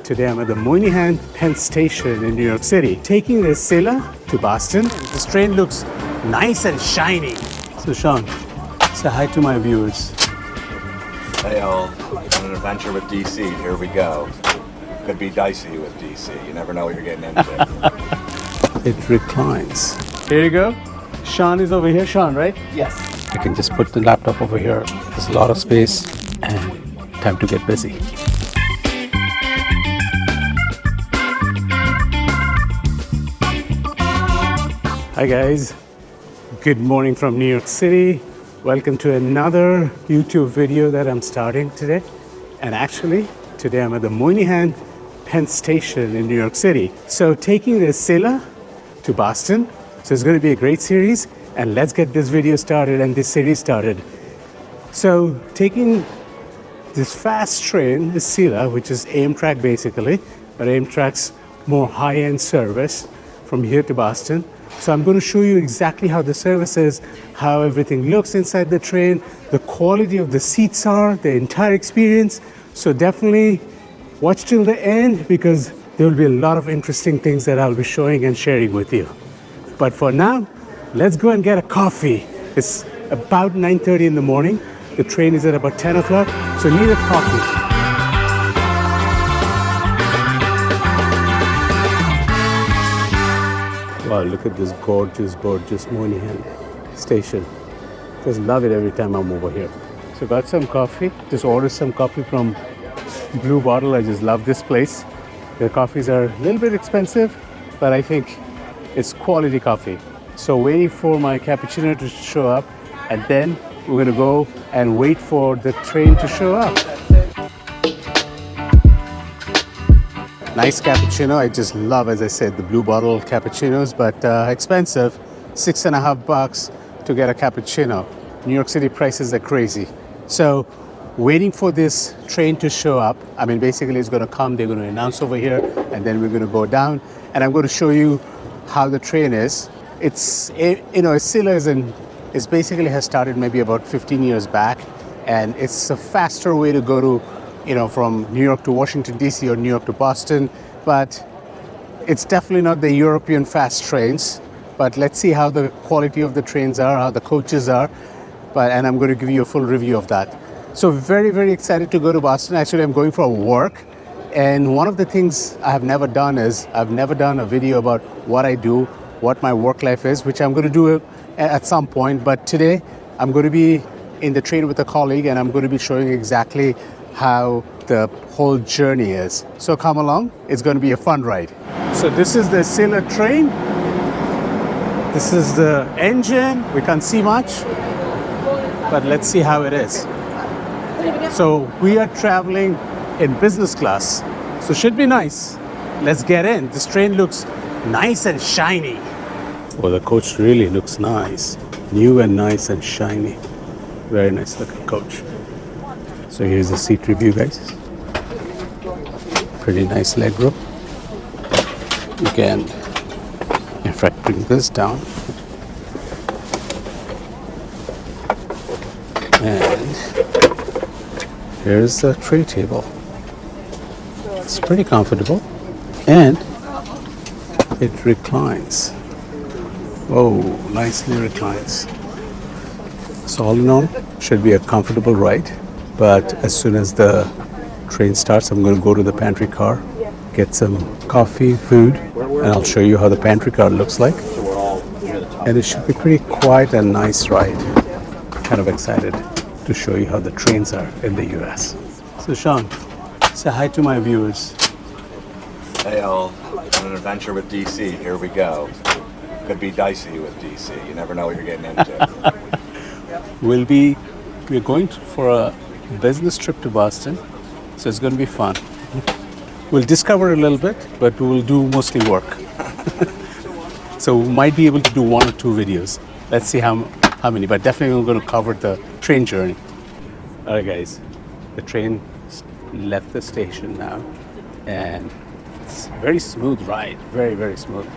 Today I'm at the Moynihan Penn Station in New York City, taking the Acela to Boston. This train looks nice and shiny. So Sean, say hi to my viewers. Hey all, on an adventure with DC, here we go. Could be dicey with DC, you never know what you're getting into. It reclines. Here you go. Sean is over here. Sean, right? Yes. I can just put the laptop over here. There's a lot of space and time to get busy. Hi guys, good morning from New York City. Welcome to another YouTube video that I'm starting today. And actually, today I'm at the Moynihan Penn Station in New York City. So taking the Acela to Boston. So it's going to be a great series, and let's get this video started and this series started. So taking this fast train, the Acela, which is Amtrak basically, but Amtrak's more high-end service from here to Boston. So I'm going to show you exactly how the service is, how everything looks inside the train, the quality of the seats are, the entire experience. So definitely watch till the end because there will be a lot of interesting things that I'll be showing and sharing with you. But for now, let's go and get a coffee. It's about 9:30 in the morning. The train is at about 10 o'clock, so need a coffee. Wow, look at this gorgeous, gorgeous Moynihan station. Just love it every time I'm over here. So got some coffee. Just ordered some coffee from Blue Bottle. I just love this place. The coffees are a little bit expensive, but I think it's quality coffee. So waiting for my cappuccino to show up, and then we're gonna go and wait for the train to show up. Nice cappuccino. I just love, as I said, the Blue Bottle cappuccinos, but expensive. $6.50 to get a cappuccino. New York City prices are crazy. So waiting for this train to show up. I mean, basically it's gonna come, they're gonna announce over here, and then we're gonna go down, and I'm gonna show you how the train is. It's, Acela is basically has started maybe about 15 years back, and it's a faster way to go to, from New York to Washington, D.C. or New York to Boston, but it's definitely not the European fast trains. But let's see how the quality of the trains are, how the coaches are, and I'm going to give you a full review of that. So very, very excited to go to Boston. Actually, I'm going for work, and one of the things I have never done is I've never done a video about what I do, what my work life is, which I'm going to do at some point. But today, I'm going to be in the train with a colleague, and I'm going to be showing exactly how the whole journey is. So come along, it's going to be a fun ride. So this is the Acela train. This is the engine. We can't see much, but let's see how it is. So we are traveling in business class, so should be nice. Let's get in. This train looks nice and shiny. Well, the coach really looks nice. New and nice and shiny. Very nice looking coach. So here's the seat review, guys. Pretty nice leg room. You can, in fact, bring this down. And here's the tray table. It's pretty comfortable. And it reclines. Oh, nicely reclines. So all in all, should be a comfortable ride. But as soon as the train starts, I'm going to go to the pantry car, get some coffee, food, and I'll show you how the pantry car looks like. And it should be pretty quiet and nice ride. Kind of excited to show you how the trains are in the US. So Sean, say hi to my viewers. Hey all, on an adventure with DC, here we go. Could be dicey with DC, you never know what you're getting into. We're going for a business trip to Boston, so it's going to be fun. We'll discover a little bit, but we'll do mostly work. So we might be able to do one or two videos. Let's see how many, but definitely we're going to cover the train journey. All right, guys, the train left the station now, and it's a very smooth ride, very, very smooth.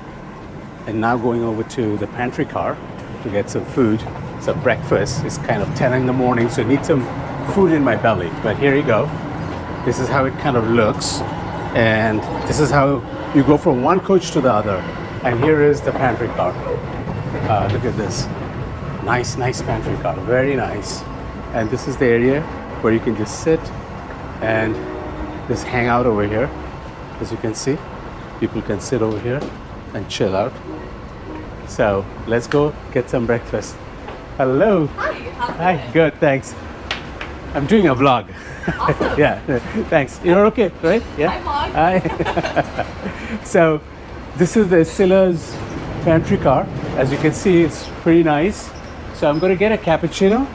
And now going over to the pantry car to get some food. So breakfast is kind of 10 in the morning, so I need some food in my belly. But here you go. This is how it kind of looks. And this is how you go from one coach to the other. And here is the pantry car. Look at this. Nice pantry car. Very nice. And this is the area where you can just sit and just hang out over here. As you can see, people can sit over here and chill out. So let's go get some breakfast. Hello. Hi, how's it Hi, going? good, thanks. I'm doing a vlog. Awesome. Yeah, thanks. You're okay, right? Yeah. Hi, vlog. Hi. So this is the Acela's pantry car. As you can see, it's pretty nice. So I'm going to get a cappuccino.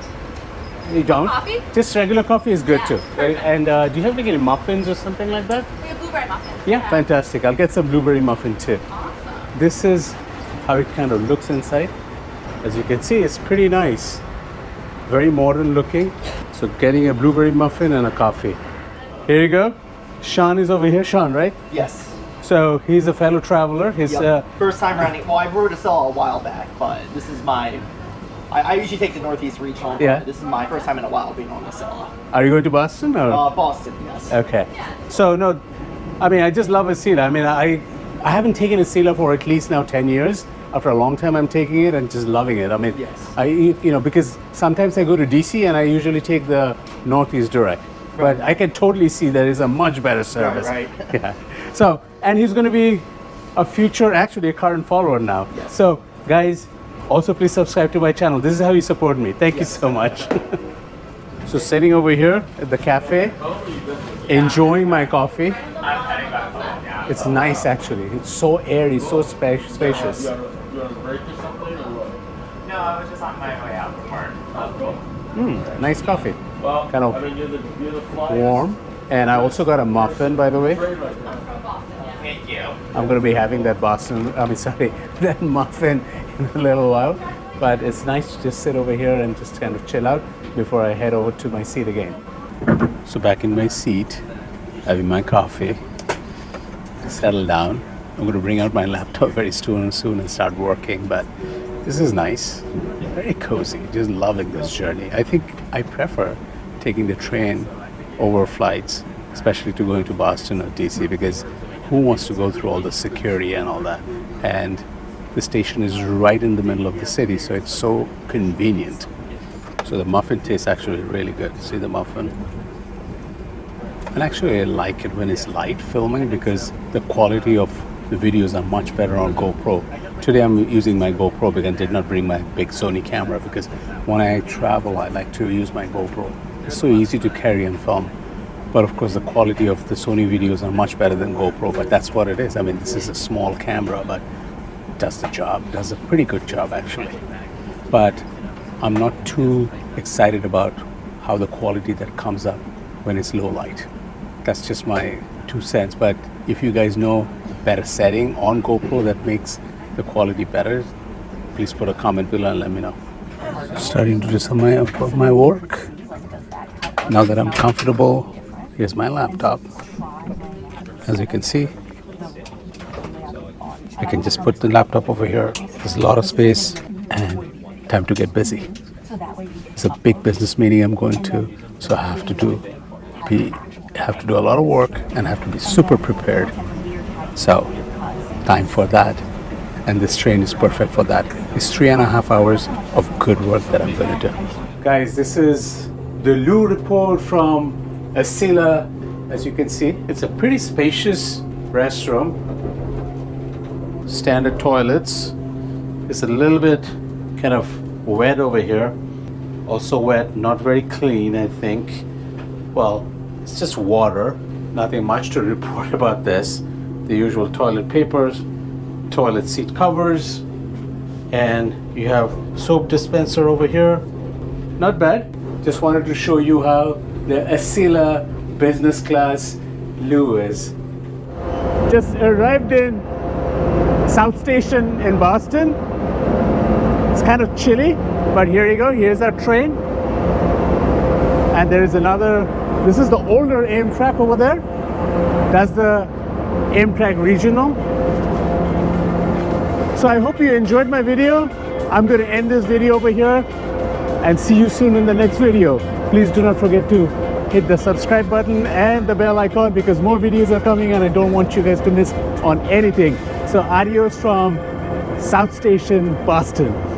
You don't? Coffee? Just regular coffee is good Yeah, too. Right? perfect. And do you have like any muffins or something like that? We have blueberry muffins. Yeah, fantastic. I'll get some blueberry muffin too. Awesome. This is how it kind of looks inside. As you can see, it's pretty nice. Very modern looking. So getting a blueberry muffin and a coffee. Here you go. Sean is over here. Sean, right? Yes. So he's a fellow traveler. His Yep. First time running. Well, I rode Acela a while back, but this is my. I usually take the Northeast Regional. Yeah. But this is my first time in a while being on Acela. Are you going to Boston or? Boston, yes. Okay. So no, I mean I just love Acela. I mean I haven't taken Acela for at least now 10 years. After a long time I'm taking it and just loving it. I mean, Yes. because sometimes I go to DC and I usually take the Northeast direct. But I can totally see there is a much better service. Right. Yeah. So, and he's going to be a future, actually a current follower now. Yes. So guys, also please subscribe to my channel. This is how you support me. Thank you Yes. so much. So sitting over here at the cafe, enjoying my coffee. It's nice actually. It's so airy, so spacious. You want a break or something, or what? No, I was just on my way out from work. Nice coffee. Well, Kind of I mean, you're the fly. warm. And I also got a muffin, by the way. Thank you. I'm going to be having that that muffin in a little while. But it's nice to just sit over here and just kind of chill out before I head over to my seat again. So back in my seat, having my coffee, settle down. I'm going to bring out my laptop very soon and start working. But this is nice, very cozy. Just loving this journey. I think I prefer taking the train over flights, especially to going to Boston or DC, because who wants to go through all the security and all that? And the station is right in the middle of the city, so it's so convenient. So the muffin tastes actually really good. See the muffin? And actually I like it when it's light filming because the quality of the videos are much better on GoPro. Today I'm using my GoPro because I did not bring my big Sony camera because when I travel I like to use my GoPro. It's so easy to carry and film. But of course the quality of the Sony videos are much better than GoPro, but that's what it is. I mean, this is a small camera, but it does the job, does a pretty good job actually. But I'm not too excited about how the quality that comes up when it's low light. That's just my 2 cents. But if you guys know better setting on GoPro that makes the quality better, please put a comment below and let me know. Starting to do some of my work. Now that I'm comfortable, here's my laptop. As you can see, I can just put the laptop over here. There's a lot of space and time to get busy. It's a big business meeting I'm going to, so I have to do a lot of work and have to be super prepared. So, time for that. And this train is perfect for that. It's 3.5 hours of good work that I'm going to do. Guys, this is the loo report from Acela. As you can see, it's a pretty spacious restroom. Standard toilets. It's a little bit kind of wet over here. Also wet, not very clean, I think. Well, it's just water. Nothing much to report about this. The usual toilet papers, toilet seat covers, and you have soap dispenser over here. Not bad. Just wanted to show you how the Acela Business Class loo is. Just arrived in South Station in Boston. It's kind of chilly, but here you go. Here's our train. And there is another, this is the older Amtrak over there. That's the Amtrak Regional. So I hope you enjoyed my video. I'm going to end this video over here and see you soon in the next video. Please do not forget to hit the subscribe button and the bell icon because more videos are coming and I don't want you guys to miss on anything. So adios from South Station, Boston.